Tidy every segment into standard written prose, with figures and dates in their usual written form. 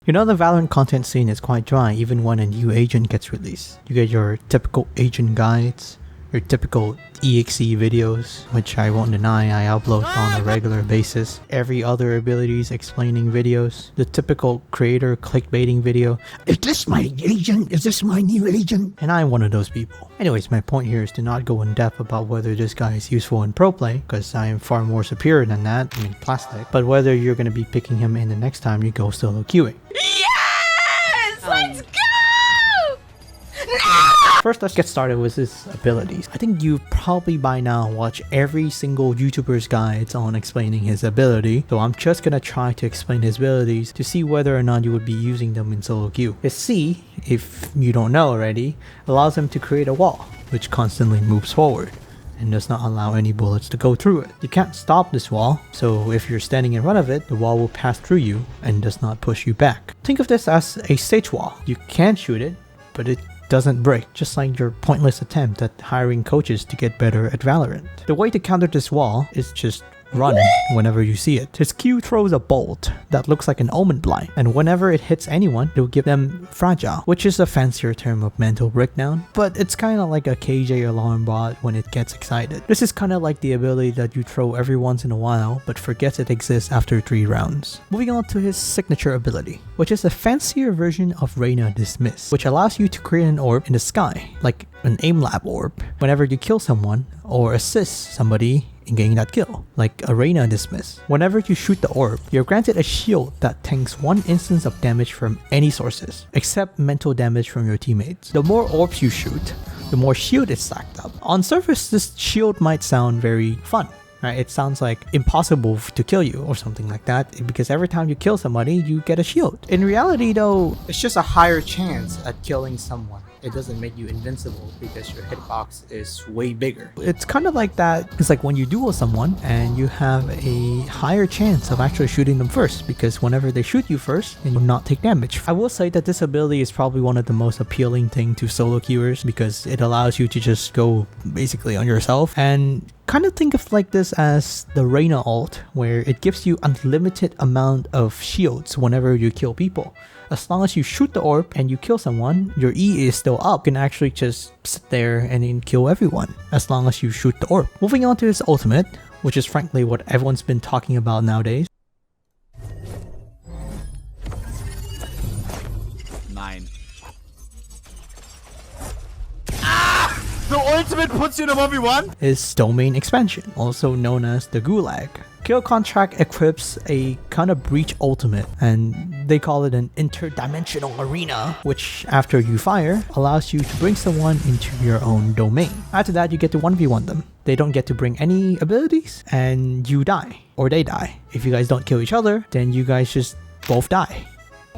You know, the Valorant content scene is quite dry even when a new agent gets released. You get your typical agent guides, your typical EXE videos, which I won't deny I upload on a regular basis, every other abilities explaining videos, the typical creator clickbaiting video, "Is this my agent? Is this my new agent?" And I'm one of those people. Anyways, my point here is to not go in depth about whether this guy is useful in pro play, because I am far more superior than that, I mean plastic, but whether you're going to be picking him in the next time you go solo queuing. Yes! Let's go! First, let's get started with his abilities. I think you probably by now watch every single YouTuber's guides on explaining his ability, so I'm just gonna try to explain his abilities to see whether or not you would be using them in solo queue. His C, if you don't know already, allows him to create a wall, which constantly moves forward and does not allow any bullets to go through it. You can't stop this wall, so if you're standing in front of it, the wall will pass through you and does not push you back. Think of this as a stage wall. You can shoot it, but it doesn't break, just like your pointless attempt at hiring coaches to get better at Valorant. The way to counter this wall is just run whenever you see it. His Q throws a bolt that looks like an omen blind, and whenever it hits anyone, it'll give them fragile, which is a fancier term of mental breakdown, but it's kind of like a KJ alarm bot when it gets excited. This is kind of like the ability that you throw every once in a while, but forgets it exists after 3 rounds. Moving on to his signature ability, which is a fancier version of Reyna Dismiss, which allows you to create an orb in the sky, like an aim lab orb, whenever you kill someone or assist somebody in getting that kill, like a Reyna Dismiss. Whenever you shoot the orb, you're granted a shield that tanks 1 instance of damage from any sources, except mental damage from your teammates. The more orbs you shoot, the more shield is stacked up. On surface, this shield might sound very fun, right? It sounds like impossible to kill you or something like that, because every time you kill somebody, you get a shield. In reality though, it's just a higher chance at killing someone. It doesn't make you invincible because your hitbox is way bigger. It's kind of like that. It's like when you duel someone and you have a higher chance of actually shooting them first, because whenever they shoot you first, then you will not take damage. I will say that this ability is probably one of the most appealing thing to solo queuers, because it allows you to just go basically on yourself, and kind of think of like this as the Reyna ult, where it gives you unlimited amount of shields whenever you kill people. As long as you shoot the orb and you kill someone, your E is still up. You can actually just sit there and then kill everyone, as long as you shoot the orb. Moving on to his ultimate, which is frankly what everyone's been talking about nowadays. 9. The ultimate puts you in a 1v1? Is domain expansion, also known as the Gulag. Kill Contract equips a kind of breach ultimate, and they call it an interdimensional arena, which after you fire, allows you to bring someone into your own domain. After that, you get to 1v1 them. They don't get to bring any abilities, and you die, or they die. If you guys don't kill each other, then you guys just both die.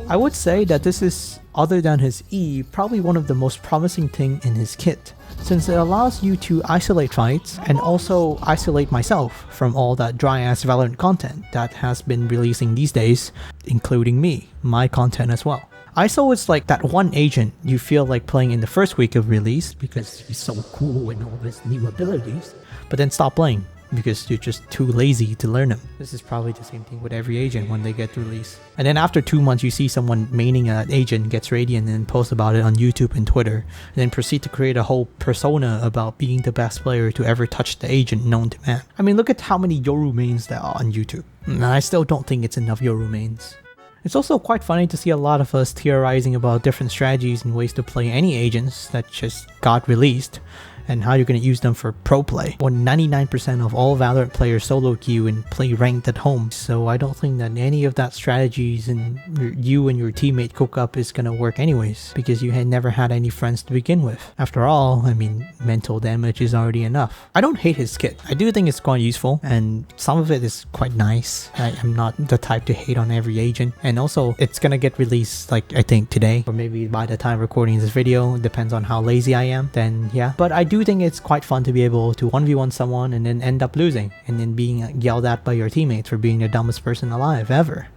I would say that this is, other than his E, probably one of the most promising thing in his kit, since it allows you to isolate fights and also isolate myself from all that dry ass Valorant content that has been releasing these days, including me, my content as well. ISO is like that one agent you feel like playing in the first week of release because he's so cool and all his new abilities, but then stop playing because you're just too lazy to learn them. This is probably the same thing with every agent when they get released. And then after 2 months, you see someone maining an agent, gets radiant, and post about it on YouTube and Twitter, and then proceed to create a whole persona about being the best player to ever touch the agent known to man. I mean, look at how many Yoru mains there are on YouTube. And I still don't think it's enough Yoru mains. It's also quite funny to see a lot of us theorizing about different strategies and ways to play any agents that just got released, and how you're going to use them for pro play, when 99% of all Valorant players solo queue and play ranked at home. So I don't think that any of that strategies and you and your teammate cook up is going to work anyways, because you had never had any friends to begin with. After all, I mean, mental damage is already enough. I don't hate his kit. I do think it's quite useful, and some of it is quite nice. I'm not the type to hate on every agent, and also it's going to get released like I think today, or maybe by the time recording this video, it depends on how lazy I am, then yeah. But I do think it's quite fun to be able to 1v1 someone and then end up losing, and then being yelled at by your teammates for being the dumbest person alive ever.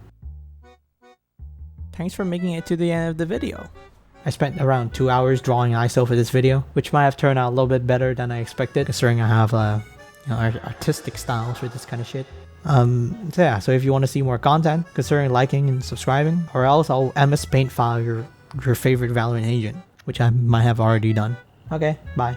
Thanks for making it to the end of the video. I spent around 2 hours drawing ISO for this video, which might have turned out a little bit better than I expected, considering I have artistic styles for this kind of shit. So yeah, so if you want to see more content, consider liking and subscribing, or else I'll MS Paint file your favorite Valorant agent, which I might have already done. Okay, bye.